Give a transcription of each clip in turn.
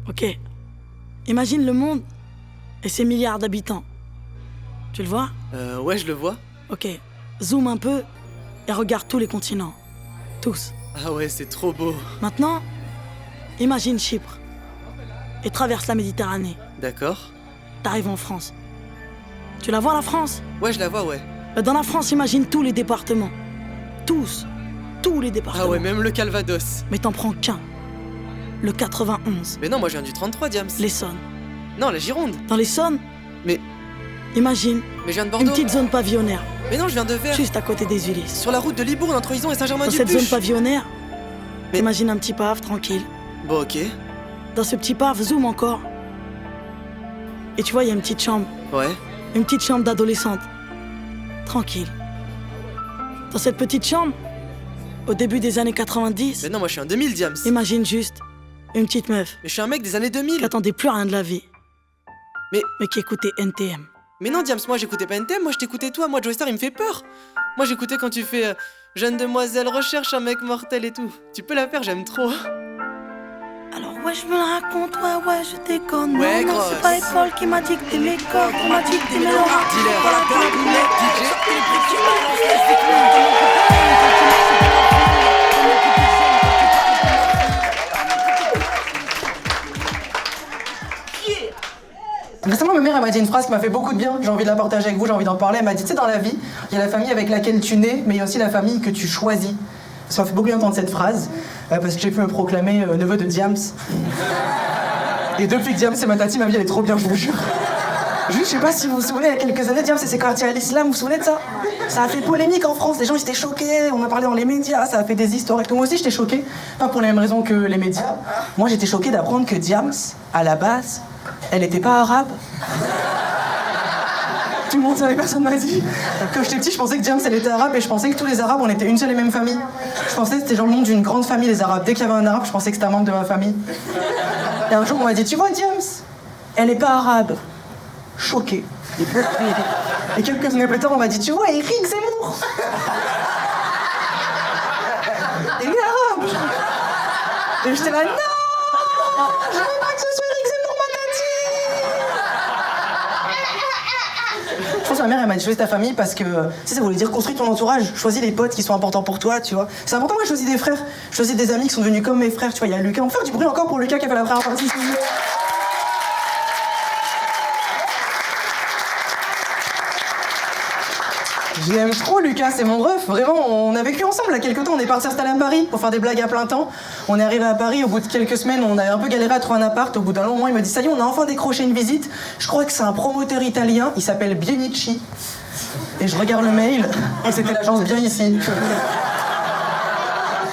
Ok. Imagine le monde et ses milliards d'habitants. Tu le vois? Ouais, je le vois. Ok. Zoom un peu et regarde tous les continents. Tous. Ah ouais, c'est trop beau. Maintenant, imagine Chypre et traverse la Méditerranée. D'accord. T'arrives en France. Tu la vois, la France? Ouais, je la vois, ouais. Dans la France, imagine tous les départements. Tous les départements. Ah ouais, même le Calvados. Mais t'en prends qu'un. Le 91. Mais non, moi je viens du 33, Diams. L'Essonne. Non, la Gironde. Dans l'Essonne, Mais imagine je viens de une Bordeaux. petite zone pavillonnaire, Mais non, je viens de Vers. juste à côté des Ulysses. Sur la route de Libourne entre Ison et Dans cette Saint-Germain-du-Buch. zone pavillonnaire, Mais- imagine un petit pave tranquille. Bon, ok. Dans ce petit pave, zoom encore. Et tu vois, il y a une petite chambre. Ouais. Une petite chambre d'adolescente. Tranquille. Dans cette petite chambre, au début des années 90, Mais non, moi je suis en 2000, Diams. imagine juste une petite meuf Mais je suis un mec des années 2000. qui attendait plus rien de la vie. Mais- Mais qui écoutait NTM. Mais non, Diams, moi j'écoutais pas NTM, moi je t'écoutais toi. Moi, Joey Star, il me fait peur. Moi j'écoutais quand tu fais Jeune demoiselle recherche un mec mortel et tout. Tu peux la faire, j'aime trop. Alors ouais, je me la raconte, ouais, je déconne. Ouais, non, grosse. c'est pas l'école qui m'a dicté mes cordes, on m'a dicté mes lois. Dealer. Voilà, Récemment, ma mère elle m'a dit une phrase qui m'a fait beaucoup de bien. J'ai envie de la partager avec vous, j'ai envie d'en parler. Elle m'a dit, tu sais, dans la vie, il y a la famille avec laquelle tu nais, mais il y a aussi la famille que tu choisis. Ça m'a fait beaucoup bien entendre cette phrase, parce que j'ai pu me proclamer neveu de Diams. Et depuis que Diams c'est ma tati, ma vie elle est trop bien, je vous jure. Juste, je sais pas si vous vous souvenez, il y a quelques années, Diams s'est converti à l'islam, vous vous souvenez de ça? Ça a fait polémique en France, les gens ils étaient choqués, on a parlé dans les médias, ça a fait des histoires et tout. Moi aussi j'étais choquée, pas pour les mêmes raisons que les médias. Moi j'étais choquée d'apprendre que Diams, à la base, elle était pas arabe. Tout le monde savait, personne m'a dit. Quand j'étais petit, je pensais que Diams elle était arabe et je pensais que tous les arabes on était une seule et même famille. Je pensais que c'était genre le nom d'une grande famille, les arabes. Dès qu'il y avait un arabe, je pensais que c'était un membre de ma famille. Et un jour on m'a dit, tu vois Diams, elle est pas arabe. Choqué. Et quelques années plus tard, on m'a dit, tu vois, Eric Zemmour. Il est arabe. Et j'étais là, non, je veux pas que ce soit Eric Zemmour, ma tati. Je pense que ma mère, elle m'a dit, choisis ta famille parce que, si ça voulait dire construis ton entourage, choisis les potes qui sont importants pour toi, tu vois. C'est important, moi, je choisis des frères. Je choisis des amis qui sont devenus comme mes frères, tu vois. Il y a Lucas, on va faire du bruit encore pour Lucas qui a fait la première partie. Je l'aime trop, Lucas, c'est mon ref. Vraiment, on a vécu ensemble, là, quelques temps. On est parti s'installer à Paris pour faire des blagues à plein temps. On est arrivé à Paris, au bout de quelques semaines, on a un peu galéré à trouver un appart. Au bout d'un long moment, il m'a dit, ça y est, on a enfin décroché une visite. Je crois que c'est un promoteur italien, il s'appelle Bienici. Et je regarde le mail, et c'était l'agence Bien Ici.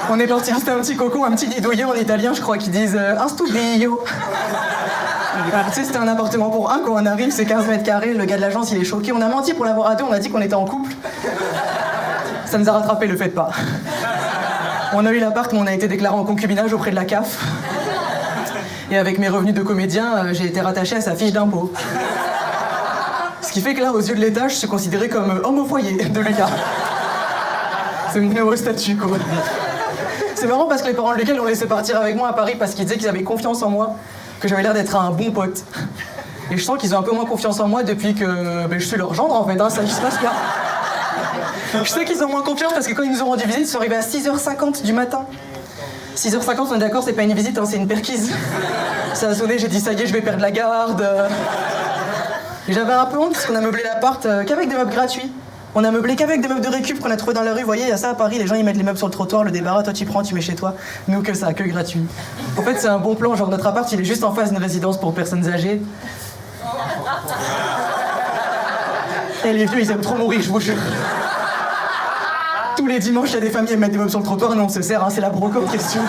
On est parti installer un petit coco, un petit didouillé en italien, je crois qu'ils disent un studio. Tu sais, c'était un appartement pour un, quand on arrive, c'est 15 mètres carrés, le gars de l'agence il est choqué, on a menti pour l'avoir à deux, on a dit qu'on était en couple. Ça nous a rattrapé, le fait pas. On a eu l'appart, mais on a été déclaré en concubinage auprès de la CAF. Et avec mes revenus de comédien, j'ai été rattaché à sa fiche d'impôt. Ce qui fait que là, aux yeux de l'État, je suis considéré comme homme au foyer de Lucas. C'est une heureux statut, quoi. C'est marrant parce que les parents de Lucas l'ont laissé partir avec moi à Paris parce qu'ils disaient qu'ils avaient confiance en moi, que j'avais l'air d'être un bon pote. Et je sens qu'ils ont un peu moins confiance en moi depuis que je suis leur gendre, en fait, hein, ça se passe bien. Je sais qu'ils ont moins confiance parce que quand ils nous ont rendu visite, ils sont arrivés à 6h50 du matin. 6h50, on est d'accord, c'est pas une visite, hein, c'est une perquise. Ça a sonné, j'ai dit ça y est, je vais perdre la garde. Et j'avais un peu honte parce qu'on a meublé l'appart qu'avec des meubles gratuits. On a meublé qu'avec des meubles de récup qu'on a trouvé dans la rue. Vous voyez, il y a ça à Paris, les gens ils mettent les meubles sur le trottoir, le débarras, toi tu prends, tu mets chez toi. Nous que ça, que gratuit. En fait, c'est un bon plan, genre notre appart il est juste en face d'une résidence pour personnes âgées. Et les vieux ils aiment trop mourir, je vous jure. Tous les dimanches, il y a des familles qui mettent des meubles sur le trottoir, nous on se sert, hein, c'est la broco en question.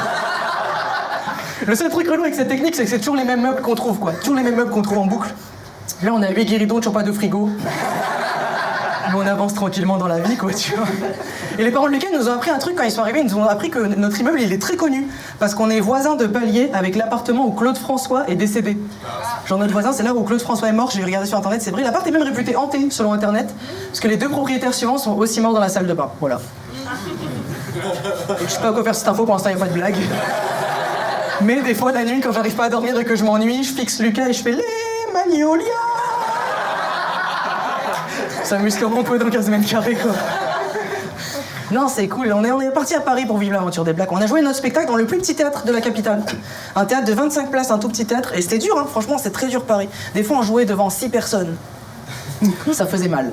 Le seul truc relou avec cette technique, c'est que c'est toujours les mêmes meubles qu'on trouve, quoi. Toujours les mêmes meubles qu'on trouve en boucle. Là, on a 8 guéridons, toujours pas de frigo. Mais on avance tranquillement dans la vie, quoi, tu vois. Et les parents de Lucas nous ont appris un truc quand ils sont arrivés, ils nous ont appris que notre immeuble, il est très connu. Parce qu'on est voisins de palier avec l'appartement où Claude François est décédé. Genre notre voisin, c'est là où Claude François est mort, j'ai regardé sur internet, c'est vrai. L'appart est même réputé hanté, selon internet. Parce que les deux propriétaires suivants sont aussi morts dans la salle de bain, voilà. Et je sais pas à quoi faire cette info, pour l'instant, il n'y a pas de blague. Mais des fois, la nuit, quand j'arrive pas à dormir et que je m'ennuie, je fixe Lucas et je fais les Magnolia. Ça amuse comme on peut dans 15 mètres carrés, quoi. Non, c'est cool. On est parti à Paris pour vivre l'aventure des Blacks. On a joué notre spectacle dans le plus petit théâtre de la capitale. Un théâtre de 25 places, un tout petit théâtre. Et c'était dur, hein. Franchement, c'est très dur, Paris. Des fois, on jouait devant 6 personnes. Ça faisait mal.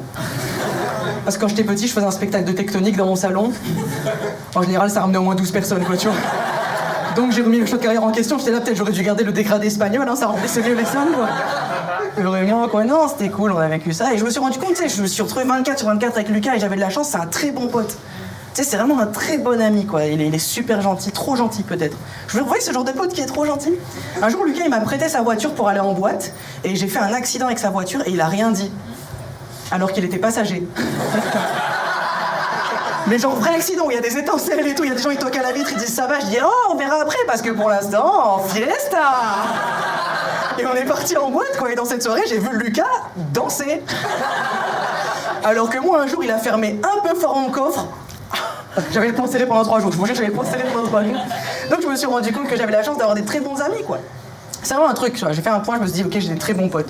Parce que quand j'étais petit, je faisais un spectacle de tectonique dans mon salon. En général, ça ramenait au moins 12 personnes, quoi, tu vois. Donc j'ai remis le choix de carrière en question. J'étais là, peut-être j'aurais dû garder le dégradé espagnol, hein, ça remplissait mieux les salles, quoi. Vraiment, quoi. Non, c'était cool, on a vécu ça. Et je me suis rendu compte, tu sais, je me suis retrouvé 24 sur 24 avec Lucas et j'avais de la chance, c'est un très bon pote. Tu sais, c'est vraiment un très bon ami, quoi. Il est super gentil, trop gentil peut-être. Vous voyez ce genre de pote qui est trop gentil? Un jour, Lucas, il m'a prêté sa voiture pour aller en boîte et j'ai fait un accident avec sa voiture et il a rien dit. Alors qu'il était passager. Mais genre vrai accident, où il y a des étincelles et tout, il y a des gens qui toquent à la vitre, ils disent ça va, je dis oh on verra après parce que pour l'instant, fiesta. Et on est parti en boîte, quoi, et dans cette soirée, j'ai vu Lucas danser. Alors que moi, un jour, il a fermé un peu fort mon coffre. J'avais le plan serré pendant 3 jours, je vous jure, j'avais le plan serré pendant 3 jours. Donc je me suis rendu compte que j'avais la chance d'avoir des très bons amis, quoi. C'est vraiment un truc, tu vois. J'ai fait un point, je me suis dit, ok, j'ai des très bons potes.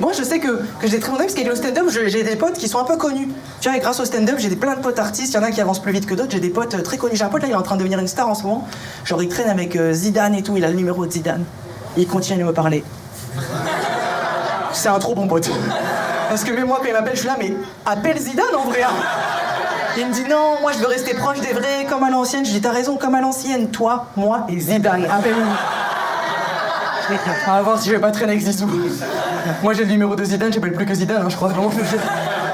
Moi, je sais que j'ai des très bons amis parce qu'avec le stand-up, j'ai des potes qui sont un peu connus. Tu vois, et grâce au stand-up, j'ai plein de potes artistes. Il y en a qui avancent plus vite que d'autres. J'ai des potes très connus. J'ai un pote là, il est en train de devenir une star en ce moment. Genre, il traîne avec Zidane et tout. Il a le numéro de Zidane. Il continue de me parler. C'est un trop bon pote. Parce que même moi, quand il m'appelle, je suis là, mais appelle Zidane en vrai. Il me dit non, moi je veux rester proche des vrais, comme à l'ancienne. Je dis t'as raison, comme à l'ancienne, toi, moi et Zidane. Appelle-nous. On va voir si je vais pas traîner avec Zizou. Moi j'ai le numéro de Zidane, j'appelle plus que Zidane, hein, je crois vraiment.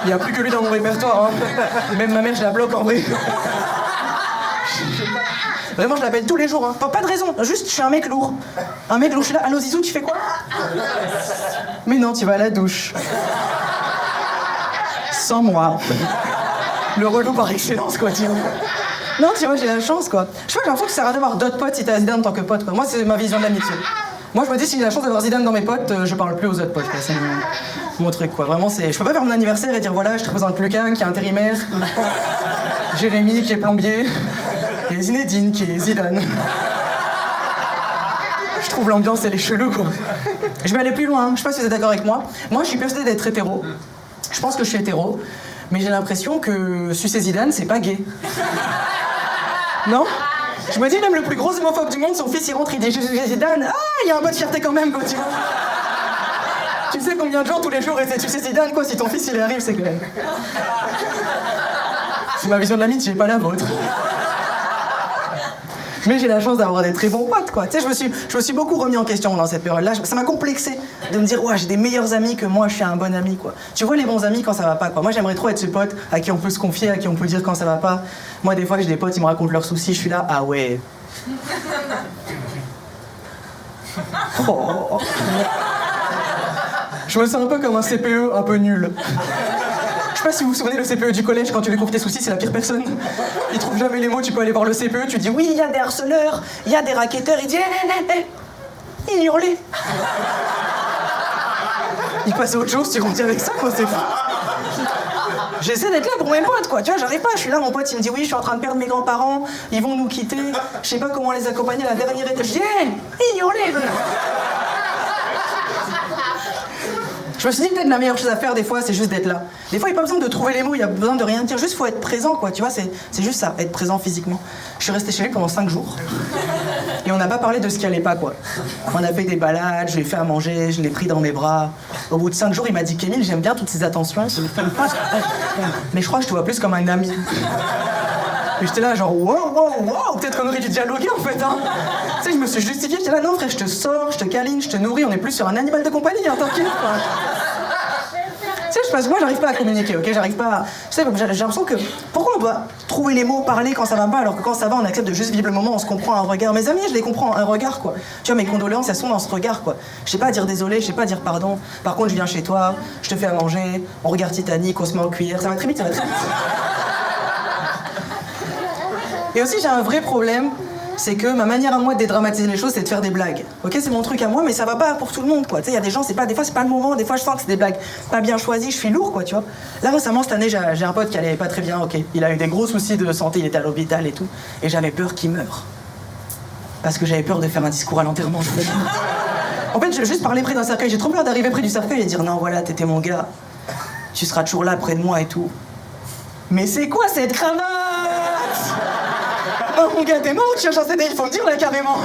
Il y a plus que lui dans mon répertoire. Hein. Même ma mère, je la bloque en vrai. Vraiment, je l'appelle tous les jours. Hein. Pas de raison, juste je suis un mec lourd. Un mec lourd, je suis là. Allô Zizou, tu fais quoi? Mais non, tu vas à la douche. Sans moi. Le relou par excellence, quoi, tu vois. Non, tu vois, j'ai la chance, quoi. Je sais pas, j'ai l'impression que ça sert à d'avoir d'autres potes si t'as Zidane en tant que pote, quoi. Moi, c'est ma vision de l'amitié. Moi, je me dis, si j'ai la chance d'avoir Zidane dans mes potes, je parle plus aux autres potes, quoi. C'est mon truc, quoi. Vraiment, c'est... Je peux pas faire mon anniversaire et dire, voilà, je te présente Lucas, qui est intérimaire, Jérémy, qui est plombier, et Zinedine, qui est Zidane. Je trouve l'ambiance, elle est chelou, quoi. Je vais aller plus loin, je sais pas si vous êtes d'accord avec moi. Moi, je suis persuadé d'être hétéro. Je pense que je suis hétéro, mais j'ai l'impression que sucer Zidane, c'est pas gay. Non? Je me dis, même le plus gros homophobe du monde, son fils il rentre, il dit je suis Zidane. Ah, il y a un peu de fierté quand même, quoi, tu vois. Tu sais combien de gens tous les jours essaient de sucer Zidane, quoi, si ton fils il y arrive, c'est quand même. C'est ma vision de l'amitié, pas la vôtre. Mais j'ai la chance d'avoir des très bons potes, quoi. Tu sais, je me suis beaucoup remis en question dans cette période-là. Ça m'a complexé de me dire, ouais, j'ai des meilleurs amis que moi, je suis un bon ami, quoi. Tu vois les bons amis quand ça va pas, quoi. Moi, j'aimerais trop être ce pote à qui on peut se confier, à qui on peut dire quand ça va pas. Moi, des fois, j'ai des potes, ils me racontent leurs soucis, je suis là, ah ouais. Oh. Je me sens un peu comme un CPE un peu nul. Je sais pas si vous vous souvenez, le CPE du collège, quand tu lui confies tes soucis, c'est la pire personne. Il trouve jamais les mots, tu peux aller voir le CPE, tu dis oui, il y a des harceleurs, il y a des racketteurs, il dit il hurlait. Il passe à autre chose, tu comptes avec ça, quoi, c'est fou. J'essaie d'être là pour mes potes, quoi, tu vois, j'arrive pas, je suis là, mon pote, il me dit oui, je suis en train de perdre mes grands-parents, ils vont nous quitter, je sais pas comment les accompagner à la dernière étape. Je dis il hurlait. Je me suis dit peut-être la meilleure chose à faire des fois, c'est juste d'être là. Des fois, il n'y a pas besoin de trouver les mots, il y a besoin de rien dire, juste faut être présent, quoi, tu vois, c'est juste ça, être présent physiquement. Je suis restée chez lui pendant 5 jours. Et on n'a pas parlé de ce qui allait pas, quoi. On a fait des balades, je lui ai fait à manger, je l'ai pris dans mes bras. Au bout de 5 jours, il m'a dit Kémil, j'aime bien toutes ces attentions, mais je crois que je te vois plus comme un ami. Et j'étais là, genre, wow, peut-être qu'on aurait dû dialoguer en fait, hein. Tu sais, je me suis justifié, j'étais là, non frère, je te sors, je te câline, je te nourris, on est plus sur un animal de compagnie, hein, t'inquiète, quoi. Tu sais, parce que moi, j'arrive pas à communiquer, ok? J'arrive pas à... Tu sais, j'ai l'impression que... Pourquoi on doit trouver les mots, parler quand ça va pas, alors que quand ça va, on accepte de juste vivre le moment, on se comprend à un regard. Mes amis, je les comprends à un regard, quoi. Tu vois, mes condoléances, elles sont dans ce regard, quoi. Je sais pas dire désolé, je sais pas dire pardon. Par contre, je viens chez toi, je te fais à manger, on regarde Titanic, on se met en cuillère, ça va très vite, ça va très vite. Et aussi, j'ai un vrai problème, c'est que ma manière à moi de dédramatiser les choses, c'est de faire des blagues. Ok, c'est mon truc à moi, mais ça va pas pour tout le monde, quoi. Tu sais, il y a des gens, des fois, c'est pas le moment, des fois, je sens que c'est des blagues pas bien choisies, je suis lourd, quoi, tu vois. Là, récemment, cette année, j'ai un pote qui allait pas très bien, ok. Il a eu des gros soucis de santé, il était à l'hôpital et tout, et j'avais peur qu'il meure. Parce que j'avais peur de faire un discours à l'enterrement. En fait, je juste parler près d'un cercueil. J'ai trop peur d'arriver près du cercueil et dire non, voilà, t'étais mon gars. Tu seras toujours là près de moi et tout. Mais c'est quoi cette cravate? Oh mon gars, t'es mort, tu cherches un CD, il faut me dire là carrément.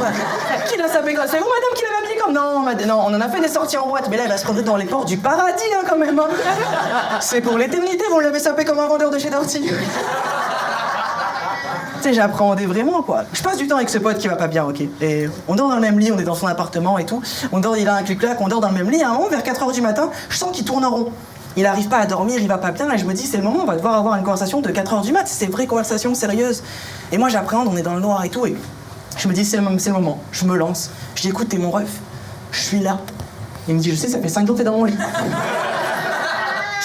Qui l'a sapé comme? C'est vous madame qui l'avez habillé comme? Non, on en a fait des sorties en boîte, mais là elle va se rentrer dans les portes du paradis hein, quand même. Hein. C'est pour l'éternité, vous l'avez sapé comme un vendeur de chez Darty. Tu sais, j'appréhendais vraiment quoi. Je passe du temps avec ce pote qui va pas bien, ok. Et on dort dans le même lit, on est dans son appartement et tout. On dort, il a un clic-clac, on dort dans le même lit. À un moment, vers 4h du matin, je sens qu'il tourne en rond. Il arrive pas à dormir, il va pas bien, et je me dis, c'est le moment, on va devoir avoir une conversation de 4h du mat, c'est une vraie conversation sérieuse. Et moi, j'appréhende, on est dans le noir et tout, et je me dis, c'est le moment, je me lance. Je dis, écoute, t'es mon ref, je suis là. Il me dit, je sais, ça fait 5 jours que t'es dans mon lit.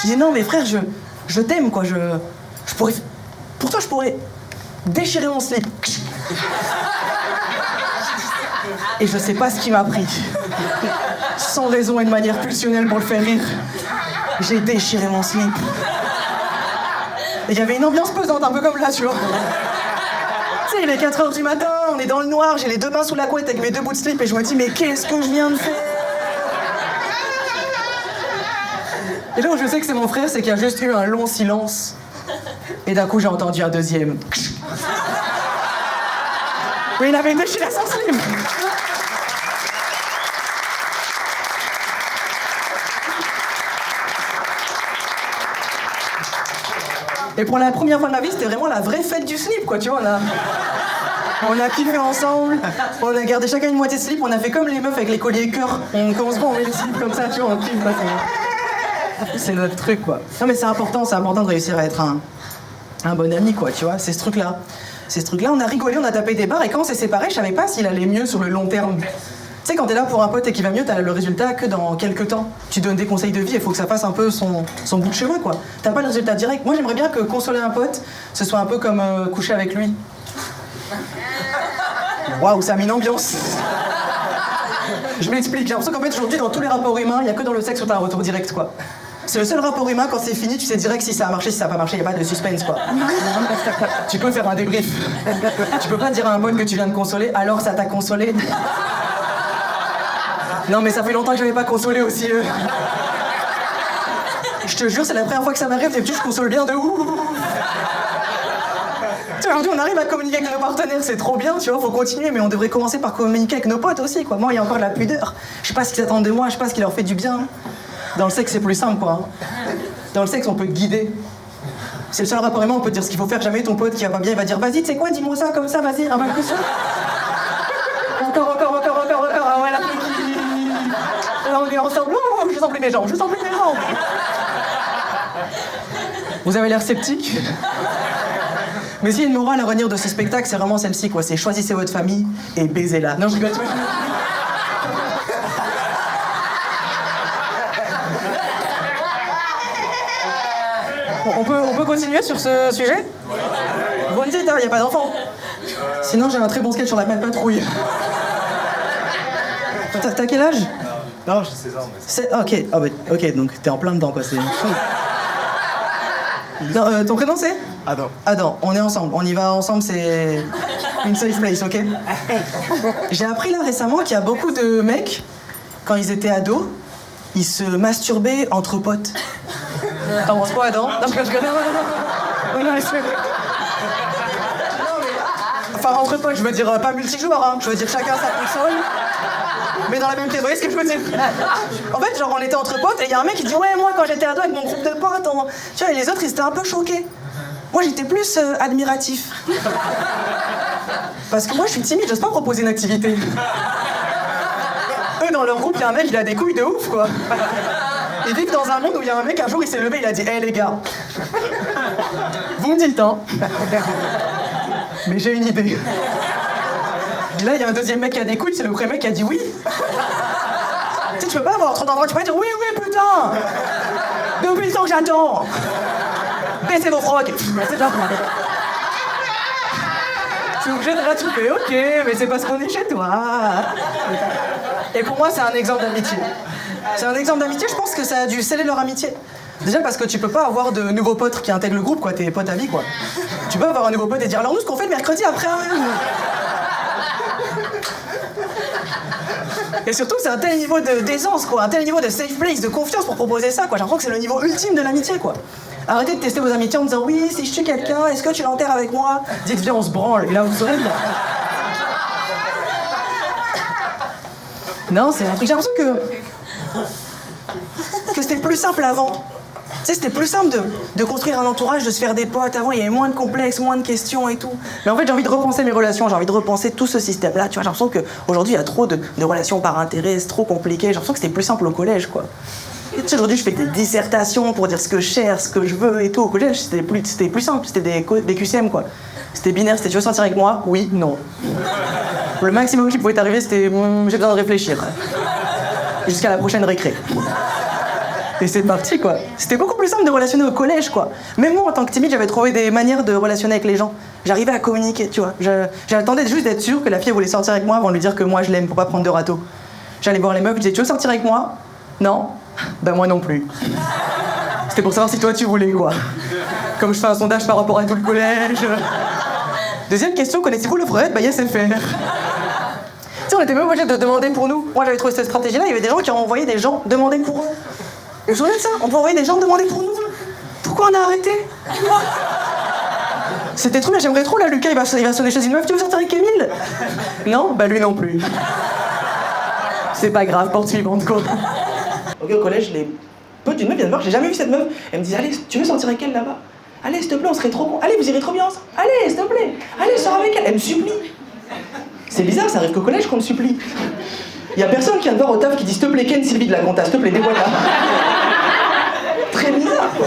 Je dis, non, mais frère, je t'aime, quoi, je pourrais. Pour toi, je pourrais déchirer mon slip. Et je sais pas ce qui m'a pris. Sans raison et de manière pulsionnelle pour le faire rire. J'ai déchiré mon slip. Et il y avait une ambiance pesante, un peu comme là, tu vois. Tu sais, il est 4h du matin, on est dans le noir, j'ai les deux mains sous la couette avec mes 2 bouts de slip et je me dis, mais qu'est-ce que je viens de faire? Et là où je sais que c'est mon frère, c'est qu'il y a juste eu un long silence. Et d'un coup, j'ai entendu un deuxième. Oui, il avait déchiré son slip. Et pour la première fois de ma vie, c'était vraiment la vraie fête du slip, quoi, tu vois, on a kiffé ensemble, on a gardé chacun une moitié de slip, on a fait comme les meufs avec les colliers cœur, on commence pas, on met les slips comme ça, tu vois, on kiffe, c'est notre truc, quoi. Non mais c'est important de réussir à être un bon ami, quoi, tu vois, c'est ce truc-là. On a rigolé, on a tapé des barres, et quand on s'est séparés, je savais pas s'il allait mieux sur le long terme. Tu sais, quand t'es là pour un pote et qu'il va mieux, t'as le résultat que dans quelques temps. Tu donnes des conseils de vie, il faut que ça fasse un peu son bout de chemin, quoi. T'as pas le résultat direct. Moi, j'aimerais bien que consoler un pote, ce soit un peu comme coucher avec lui. Waouh, ça a mis une ambiance. Je m'explique, j'ai l'impression qu'en fait, aujourd'hui, dans tous les rapports humains, il y a que dans le sexe où t'as un retour direct, quoi. C'est le seul rapport humain, quand c'est fini, tu sais direct si ça a marché, si ça a pas marché, il n'y a pas de suspense, quoi. Tu peux faire un débrief. Tu peux pas dire à un pote que tu viens de consoler, alors ça t'a consolé. Non mais ça fait longtemps que j'avais pas consolé aussi. Je te jure, c'est la première fois que ça m'arrive, d'habitude je console bien de ouf. Aujourd'hui on arrive à communiquer avec nos partenaires, c'est trop bien, tu vois, faut continuer, mais on devrait commencer par communiquer avec nos potes aussi, quoi. Moi il y a encore de la pudeur, je sais pas ce qu'ils attendent de moi, je sais pas ce qui leur fait du bien. Dans le sexe c'est plus simple, quoi. Dans le sexe on peut te guider. C'est le seul rapport humain, on peut te dire ce qu'il faut faire, jamais ton pote qui va pas bien, il va dire vas-y, tu sais quoi, dis-moi ça comme ça, vas-y, un peu plus. Encore, ah ouais, là on est ensemble, je sens plus mes jambes, Vous avez l'air sceptique. Mais s'il y a une morale à retenir de ce spectacle, c'est vraiment celle-ci, quoi. C'est choisissez votre famille et baisez-la. Non, je rigole. On peut continuer sur ce sujet? Vous me dites, hein, y a pas d'enfant. Sinon, j'ai un très bon sketch sur la même patrouille. T'as quel âge? Non, j'ai 16 ans. Ok, ah bah, ok, donc t'es en plein dedans, quoi. Non, ton prénom c'est? Adam. Adam, on est ensemble, on y va ensemble, c'est une safe place, ok? J'ai appris là récemment qu'il y a beaucoup de mecs, quand ils étaient ados, ils se masturbaient entre potes. T'en penses quoi, Adam? Non, je connais. Enfin, entre potes, je veux dire pas multijoueur, hein. Je veux dire chacun sa console. Mais dans la même pièce, vous voyez ce que je veux dire? En fait, genre, on était entre potes et il y a un mec qui dit ouais, moi quand j'étais ado avec mon groupe de potes, tu vois, et les autres ils étaient un peu choqués. Moi j'étais plus admiratif. Parce que moi je suis timide, j'ose pas proposer une activité. Eux dans leur groupe, il y a un mec, il a des couilles de ouf, quoi. Ils vivent dans un monde où il y a un mec, un jour il s'est levé, il a dit hé les gars, vous me dites, hein, mais j'ai une idée. Et là, il y a un deuxième mec qui a des couilles, c'est le premier mec qui a dit oui. Tu sais, tu peux pas avoir trop d'endroits, tu peux pas dire oui, putain. Depuis le temps que j'attends. Baissez vos frocs. Tu es obligé de rattraper, ok, mais c'est parce qu'on est chez toi. Et pour moi, c'est un exemple d'amitié. C'est un exemple d'amitié, je pense que ça a dû sceller leur amitié. Déjà parce que tu peux pas avoir de nouveaux potes qui intègrent le groupe, quoi, tes potes à vie, quoi. Tu peux avoir un nouveau pote et dire alors nous, ce qu'on fait le mercredi après. Et surtout, c'est un tel niveau d'aisance, quoi, un tel niveau de safe place, de confiance pour proposer ça, quoi. J'ai l'impression que c'est le niveau ultime de l'amitié, quoi. Arrêtez de tester vos amitiés en disant oui, si je tue quelqu'un, est-ce que tu l'enterres avec moi? Dites viens, on se branle, et là vous serez bien. Non, c'est un truc, j'ai l'impression que c'était plus simple avant. Tu sais, c'était plus simple de construire un entourage, de se faire des potes. Avant, il y avait moins de complexes, moins de questions et tout. Mais en fait, j'ai envie de repenser mes relations, j'ai envie de repenser tout ce système-là. Tu vois, j'ai l'impression qu'aujourd'hui, il y a trop de relations par intérêt, c'est trop compliqué. J'ai l'impression que c'était plus simple au collège, quoi. Tu sais, aujourd'hui, je fais des dissertations pour dire ce que je cherche, ce que je veux et tout. Au collège, c'était plus simple, c'était des QCM, quoi. C'était binaire, c'était tu veux sortir avec moi? Oui, non. Le maximum qui pouvait t'arriver, c'était j'ai besoin de réfléchir. Jusqu'à la prochaine récré. Et c'est parti, quoi. C'était beaucoup plus simple de relationner au collège, quoi. Même moi, en tant que timide, j'avais trouvé des manières de relationner avec les gens. J'arrivais à communiquer, tu vois. J'attendais juste d'être sûr que la fille voulait sortir avec moi avant de lui dire que moi, je l'aime pour pas prendre de râteau. J'allais voir les meufs, je disais, tu veux sortir avec moi? Non? Ben moi non plus. C'était pour savoir si toi, tu voulais, quoi. Comme je fais un sondage par rapport à tout le collège. Deuxième question, connaissez-vous le Freud? Bah, yes, c'est faire. Tu sais, on était même obligés de demander pour nous. Moi, j'avais trouvé cette stratégie-là, il y avait des gens qui ont envoyé des gens demander pour eux. Vous vous souvenez de ça? On peut envoyer des gens demander pour nous. Pourquoi on a arrêté? C'était trop bien, j'aimerais trop, là, Lucas, il va sonner chez une meuf, tu veux sortir avec Émile? Non? Bah lui non plus. C'est pas grave, porte suivante, quoi. Ok, au collège, les potes d'une meuf viennent me voir, j'ai jamais vu cette meuf. Elle me dit, allez, tu veux sortir avec elle là-bas? Allez, s'il te plaît, on serait trop bons. Allez, vous irez trop bien ensemble. Allez, s'il te plaît. Allez, sors avec elle. Elle me supplie. C'est bizarre, ça arrive qu'au collège qu'on me supplie. Y a personne qui vient de voir au taf qui dit s'il te plaît, Ken, Sylvie de la compta, s'il te plaît, dévoile-la. Très bizarre, quoi.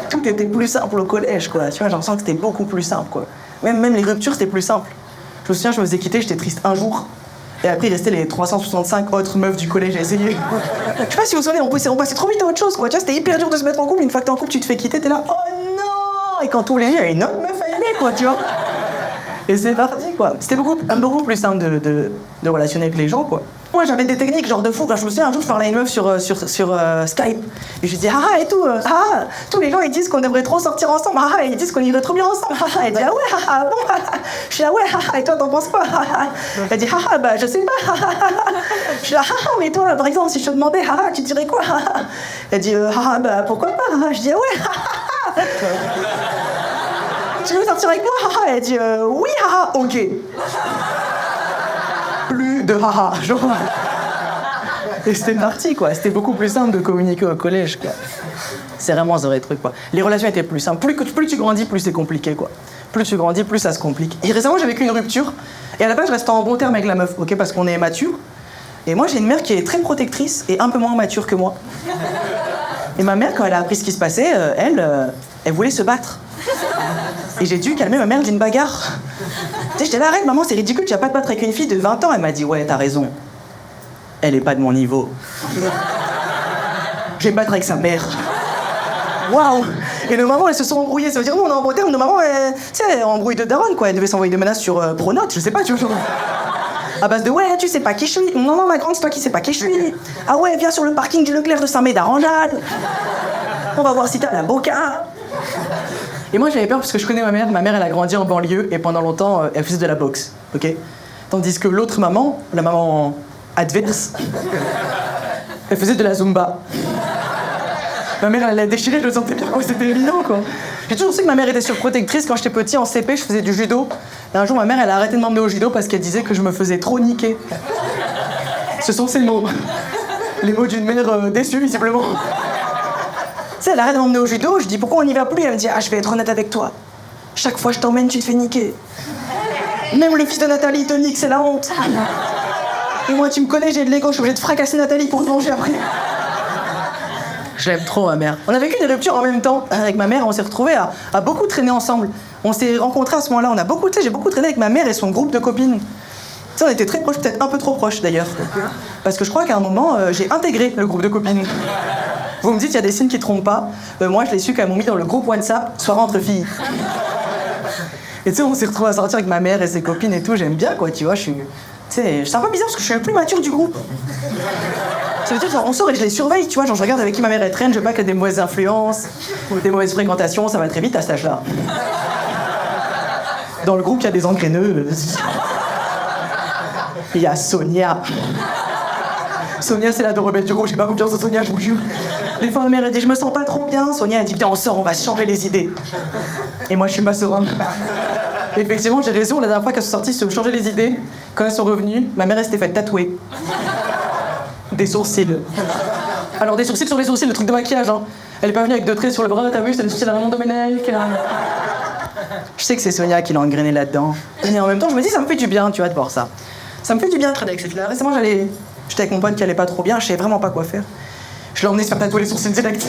Tout était plus simple au collège, quoi. Tu vois, j'ai l'impression que c'était beaucoup plus simple, quoi. Même les ruptures, c'était plus simple. Je me souviens, je me faisais quitter, j'étais triste un jour. Et après, il restait les 365 autres meufs du collège à essayer. Je sais pas si vous vous souvenez, on passait trop vite à autre chose, quoi. Tu vois, c'était hyper dur de se mettre en couple. Une fois que t'es en couple, tu te fais quitter, t'es là, oh non! Et quand tous les jours, il y a une autre meuf à aimer, quoi, tu vois. Et c'est parti, quoi. C'était beaucoup plus simple de relationner avec les gens, quoi. Moi, j'avais des techniques genre de fou. Quand je me souviens, un jour, je parlais à une meuf sur Skype. Et je lui dis, ah, et tout, tous les gens, ils disent qu'on devrait trop sortir ensemble. Ah, ils disent qu'on irait trop bien ensemble. Elle dit, ah ouais, bon. Je suis là, ouais, et toi, t'en penses quoi? Elle dit, bah, je sais pas. Je suis là, mais toi, par exemple, si je te demandais, tu dirais quoi? Elle dit, bah, pourquoi pas? Je dis, ah ouais. Tu veux sortir avec moi? Elle dit, oui, ok. Plus de genre. Et c'était parti, quoi. C'était beaucoup plus simple de communiquer au collège, quoi. C'est vraiment ce vrai truc, quoi. Les relations étaient plus simples. Plus tu grandis, plus c'est compliqué, quoi. Plus tu grandis, plus ça se complique. Et récemment, j'ai vécu une rupture. Et à la base, je restais en bon terme avec la meuf, ok, parce qu'on est mature. Et moi, j'ai une mère qui est très protectrice et un peu moins mature que moi. Et ma mère, quand elle a appris ce qui se passait, elle voulait se battre. Et j'ai dû calmer ma mère d'une bagarre. Tu sais, j'étais là, arrête, maman, c'est ridicule, tu vas pas te battre avec une fille de 20 ans. Elle m'a dit, ouais, t'as raison. Elle est pas de mon niveau. Je vais me battre avec sa mère. Waouh! Et nos mamans, elles se sont embrouillées. Ça veut dire, nous, on est en bon terme, nos mamans, tu sais, embrouille de daronne, quoi. Elles devaient s'envoyer des menaces sur Pronote, je sais pas, tu vois. À base de, ouais, tu sais pas qui je suis. Non, ma grande, c'est toi qui sais pas qui je suis. Ah ouais, viens sur le parking du Leclerc de Saint-Médard-en-Jalles. On va voir si t'as la boca. Et moi, j'avais peur parce que je connais ma mère. Ma mère, elle a grandi en banlieue et pendant longtemps, elle faisait de la boxe, ok? Tandis que l'autre maman, la maman adverse, elle faisait de la Zumba. Ma mère, elle a déchiré, je le sentais bien, quoi. C'était évident, quoi. J'ai toujours su que ma mère était surprotectrice. Quand j'étais petit, en CP, je faisais du judo. Et un jour, ma mère, elle a arrêté de m'emmener au judo parce qu'elle disait que je me faisais trop niquer. Ce sont ses mots. Les mots d'une mère déçue, visiblement. Tu sais, elle arrête de m'emmener au judo, je dis pourquoi on n'y va plus? Elle me dit, je vais être honnête avec toi. Chaque fois que je t'emmène, tu te fais niquer. Même les fils de Nathalie te niquent, c'est la honte. Et moi, tu me connais, j'ai de l'ego, je suis obligé de fracasser Nathalie pour te manger après. Je l'aime trop, ma mère. On a vécu des ruptures en même temps. Avec ma mère, on s'est retrouvés à beaucoup traîner ensemble. On s'est rencontrés à ce moment-là. J'ai beaucoup traîné avec ma mère et son groupe de copines. Tu sais, on était très proches, peut-être un peu trop proches d'ailleurs. Parce que je crois qu'à un moment, j'ai intégré le groupe de copines. Vous me dites, il y a des signes qui ne trompent pas. Moi, je l'ai su quand elles m'ont mis dans le groupe WhatsApp, soirée entre filles. Et tu sais, on s'est retrouvés à sortir avec ma mère et ses copines et tout. J'aime bien, quoi, tu vois. C'est un peu bizarre parce que je suis le plus mature du groupe. Ça veut dire qu'on sort et je les surveille, tu vois. Genre, je regarde avec qui ma mère elle traîne, je veux pas qu'elle ait des mauvaises influences ou des mauvaises fréquentations, ça va très vite à cet âge-là. Dans le groupe, il y a des engraineuses. Il y a Sonia. Sonia, c'est la de rebelle du groupe, j'ai pas confiance en Sonia, je vous jure. Des fois, ma mère, elle dit, je me sens pas trop bien. Sonia, elle dit, viens, on sort, on va se changer les idées. Et moi, je suis pas serein. Effectivement, j'ai raison, la dernière fois qu'elles sont sorties se changer les idées, quand elles sont revenues, ma mère, elle s'était faite tatouer. Des sourcils. Alors, des sourcils sur les sourcils, le truc de maquillage, hein. Elle est pas venue avec 2 traits sur le bras, t'as vu, c'est le sourcil à Raymond Domenech. Je sais que c'est Sonia qui l'a engrainé là-dedans. Et en même temps, je me dis, ça me fait du bien, tu vois, de voir ça. Ça me fait du bien de traîner avec ces filles-là. Récemment, j'étais avec mon pote qui allait pas trop bien, je savais vraiment pas quoi faire. Je l'ai emmené se faire tatouer les sourcils direct.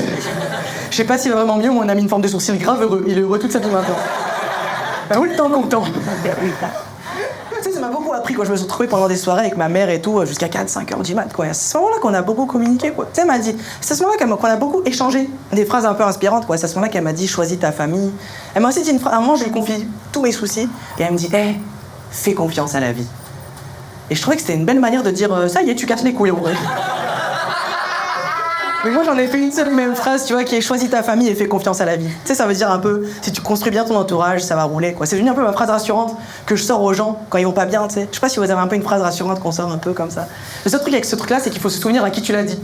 Je sais pas s'il va vraiment mieux, mais on a mis une forme de sourcil grave heureux. Il est heureux toute sa vie maintenant. Ben oui, le temps content. Tu sais, ça m'a beaucoup appris, quoi. Je me suis retrouvée pendant des soirées avec ma mère et tout, jusqu'à 4-5 heures du mat, quoi. C'est à ce moment-là qu'on a beaucoup communiqué, quoi. Tu sais, elle m'a dit, c'est à ce moment-là qu'on a beaucoup échangé des phrases un peu inspirantes, quoi. C'est à ce moment-là qu'elle m'a dit, choisis ta famille. Elle m'a aussi dit une phrase, à un moment, je lui confie tous mes soucis, et elle me dit, hey, fais confiance à la vie. Et je trouvais que c'était une belle manière de dire, ça y est, tu casses les couilles, en vrai. Mais moi, j'en ai fait une seule même phrase, tu vois, qui est choisis ta famille et fais confiance à la vie. Tu sais, ça veut dire un peu, si tu construis bien ton entourage, ça va rouler, quoi. C'est devenu un peu ma phrase rassurante que je sors aux gens quand ils vont pas bien, tu sais. Je sais pas si vous avez un peu une phrase rassurante qu'on sort un peu comme ça. Le seul truc avec ce truc-là, c'est qu'il faut se souvenir à qui tu l'as dit.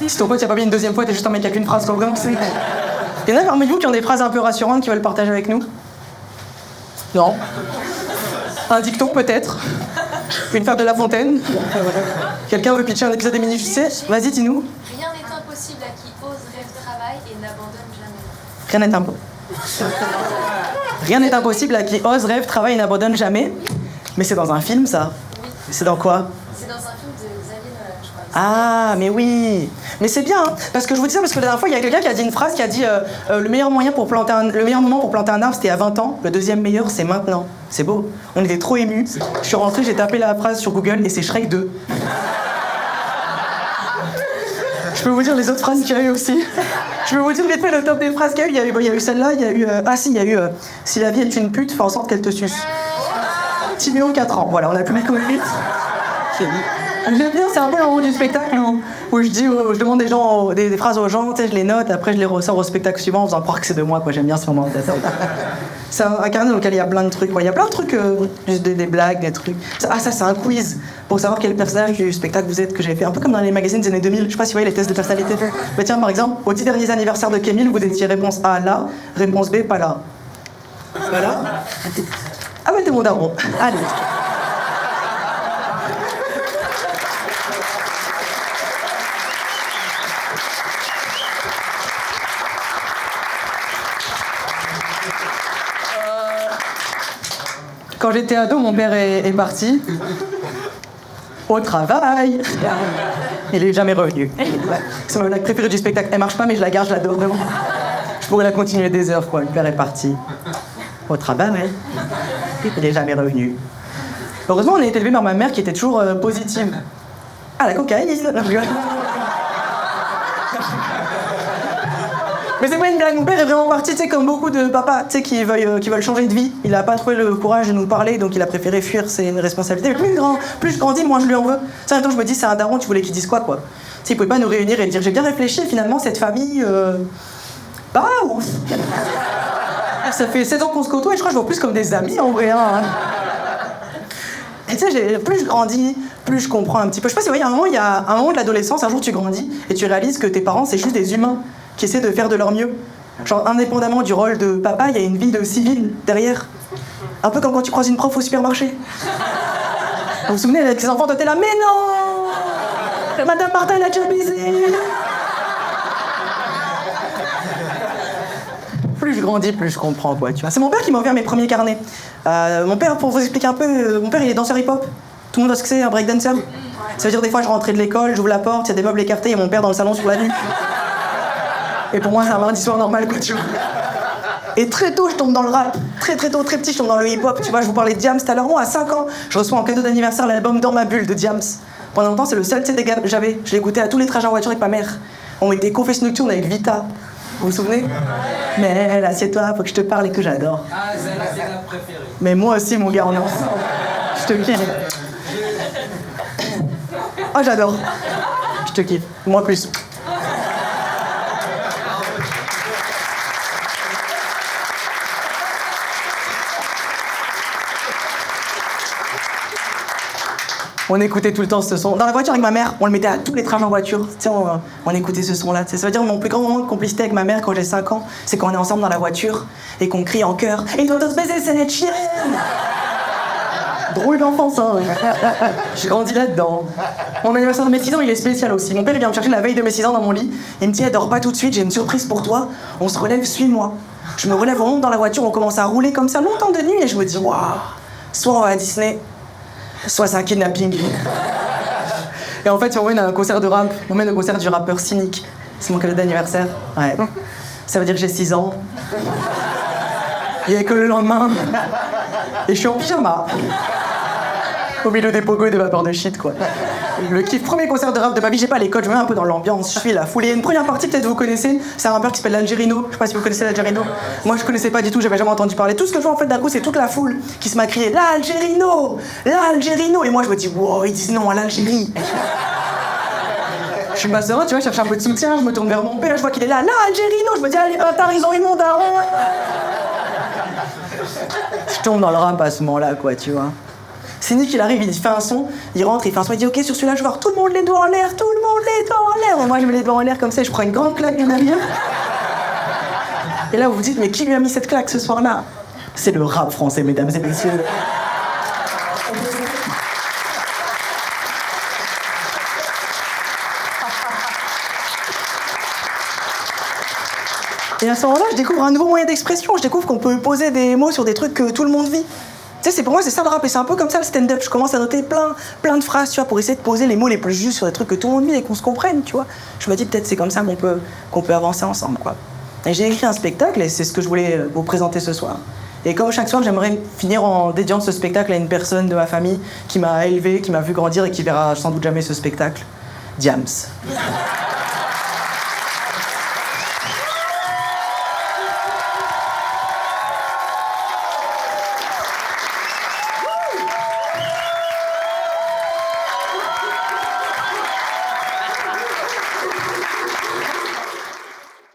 Si ton pote y a pas bien une deuxième fois, t'es juste un mec avec une phrase comme ça. Il y en a parmi vous qui ont des phrases un peu rassurantes qui veulent partager avec nous? Non. Un dicton, peut-être. Une fable de La Fontaine. Quelqu'un veut pitcher un épisode des Mini JC? Vas-y, dis-nous. Rien n'est impossible à qui ose, rêve, travaille et n'abandonne jamais. Rien n'est impossible. Rien n'est impossible à qui ose, rêve, travaille et n'abandonne jamais. Mais c'est dans un film, ça? Oui. C'est dans quoi? C'est dans un film de Xavier Dolan, je crois. Ah, mais oui. Mais c'est bien, hein, parce que je vous dis ça parce que la dernière fois, il y a quelqu'un qui a dit une phrase qui a dit le meilleur moment pour planter un arbre, c'était à 20 ans. Le deuxième meilleur, c'est maintenant. C'est beau. On était trop émus. Je suis rentré, j'ai tapé la phrase sur Google et c'est Shrek 2. Je peux vous dire les autres phrases qu'il y a eu aussi. Je peux vous dire vite fait le top des phrases qu'il y a eu. Il y a eu celle-là, il y a eu... si la vie est une pute, fais en sorte qu'elle te suce. Timéo 4 ans. Voilà, on a plus les comics. J'aime bien, c'est un peu le moment du spectacle où je dis, je demande des phrases aux gens, tu sais, je les note, après je les ressors au spectacle suivant en faisant croire que c'est de moi, quoi. J'aime bien ce moment. C'est un carnet dans lequel il y a plein de trucs, quoi. Il y a plein de trucs, juste des blagues, des trucs. Ah, ça, c'est un quiz pour savoir quel personnage du spectacle vous êtes que j'ai fait. Un peu comme dans les magazines des années 2000. Je sais pas si vous voyez les tests de personnalité. Mais tiens, par exemple, aux 10 derniers anniversaires de Kémil, vous étiez réponse A là, réponse B pas là. Voilà. Ah, bah, t'es mon daron. Allez. Quand j'étais ado, mon père est parti au travail. Il est jamais revenu. C'est ma blague préférée du spectacle. Elle marche pas, mais je la garde, je l'adore vraiment. Je pourrais la continuer des heures, quoi. Le père est parti au travail. Il est jamais revenu. Heureusement, on a été élevé par ma mère qui était toujours positive. Ah, la cocaïne. Mais c'est pas une blague, mon père est vraiment parti, tu sais, comme beaucoup de papas, tu sais, qui veulent changer de vie. Il a pas trouvé le courage de nous parler, donc il a préféré fuir, c'est une responsabilité. Mais plus je grandis, moins je lui en veux. Tu sais, en même temps, je me dis, c'est un daron, tu voulais qu'il dise quoi? Tu sais, il pouvait pas nous réunir et dire, j'ai bien réfléchi, finalement, cette famille, bah, ouf. Ça fait 7 ans qu'on se côtoie et je crois que je vois plus comme des amis, en vrai, hein. Et tu sais, plus je grandis, plus je comprends un petit peu. Je sais pas si vous voyez, il y a un moment de l'adolescence, un jour tu grandis et tu réalises que tes parents, c'est juste des humains qui essaient de faire de leur mieux. Genre, indépendamment du rôle de papa, il y a une vie de civil derrière. Un peu comme quand tu croises une prof au supermarché. Vous vous souvenez, avec les enfants, toi t'es là, mais non! Madame Martin, elle a déjà baisé! Plus je grandis, plus je comprends, quoi, tu vois. C'est mon père qui m'a ouvert mes premiers carnets. Mon père, pour vous expliquer un peu, mon père, il est danseur hip-hop. Tout le monde voit ce que c'est, un breakdancer? Ça veut dire, des fois, je rentrais de l'école, j'ouvre la porte, il y a des meubles écartés, il y a mon père dans le salon sur la nuque. Et pour moi, c'est un lundi soir normal, quoi, tu vois. Et très tôt, je tombe dans le rap. Très tôt, très petit, je tombe dans le hip-hop. Tu vois, je vous parlais de Diams tout à l'heure. Moi, à 5 ans, je reçois en cadeau d'anniversaire l'album Dans ma bulle de Diams. Pendant longtemps, c'est le seul CD que j'avais. Je l'écoutais à tous les trajets en voiture avec ma mère. On mettait Confession nocturne avec Vita. Vous vous souvenez? Mais là, assieds-toi, faut que je te parle et que j'adore. Ah, c'est la préférée. Mais moi aussi, mon gars, on est ensemble. Je te kiffe. Oh, j'adore. Je te kiffe. Moi plus. On écoutait tout le temps ce son. Dans la voiture avec ma mère, on le mettait à tous les trajets en voiture. Tu sais, on écoutait ce son-là. Ça veut dire mon plus grand moment de complicité avec ma mère quand j'ai 5 ans, c'est quand on est ensemble dans la voiture et qu'on crie en chœur « Il doit se baiser, c'est notre chienne !» Drôle d'enfance, hein. J'ai grandi là-dedans. Mon anniversaire de mes 6 ans, il est spécial aussi. Mon père, il vient me chercher la veille de mes 6 ans dans mon lit. Il me dit, dors pas tout de suite, j'ai une surprise pour toi. On se relève, suis-moi. Je me relève, on monte dans la voiture, on commence à rouler comme ça longtemps de nuit et je me dis, waouh, soit on va à Disney, soit c'est un kidnapping. Et en fait, on mène à un concert de rap, on mène au concert du rappeur Cynic. C'est mon cadeau d'anniversaire. Ouais. Ça veut dire que j'ai 6 ans. Il n'y avait que le lendemain. Et je suis en pyjama. Au milieu des pogos et des vapeurs de shit, quoi. Le kiff, premier concert de rap de ma vie, j'ai pas les codes, je me mets un peu dans l'ambiance, je suis la foule. Il y a une première partie, peut-être vous connaissez, c'est un rappeur qui s'appelle l'Algerino. Je sais pas si vous connaissez l'Algerino. Moi, je connaissais pas du tout, j'avais jamais entendu parler. Tout ce que je vois en fait d'un coup, c'est toute la foule qui se m'a crié l'Algerino, l'Algerino. Et moi, je me dis, wow, ils disent non à l'Algérie. Je suis ma sœur, tu vois, je cherche un peu de soutien, je me tourne vers mon père, je vois qu'il est là, l'Algerino. Je me dis, allez, bâtard, ils ont eu mon daron. Je tombe dans le rap à ce moment-là, quoi, tu vois. Cynic, il arrive, il fait un son, il rentre, il fait un son, il dit ok, sur celui-là, je vais voir tout le monde les doigts en l'air, tout le monde les doigts en l'air. Et moi, je mets les doigts en l'air comme ça, et je prends une grande claque, il y en a bien. Et là, vous vous dites, mais qui lui a mis cette claque ce soir-là? C'est le rap français, mesdames et messieurs. Et à ce moment-là, je découvre un nouveau moyen d'expression. Je découvre qu'on peut poser des mots sur des trucs que tout le monde vit. Tu sais, pour moi, c'est ça le rap, et c'est un peu comme ça le stand-up. Je commence à noter plein de phrases, tu vois, pour essayer de poser les mots les plus justes sur des trucs que tout le monde vit et qu'on se comprenne, tu vois. Je me dis peut-être c'est comme ça qu'on peut avancer ensemble, quoi. Et j'ai écrit un spectacle, et c'est ce que je voulais vous présenter ce soir. Et comme chaque soir, j'aimerais finir en dédiant ce spectacle à une personne de ma famille qui m'a élevé, qui m'a vu grandir et qui verra sans doute jamais ce spectacle. Diams.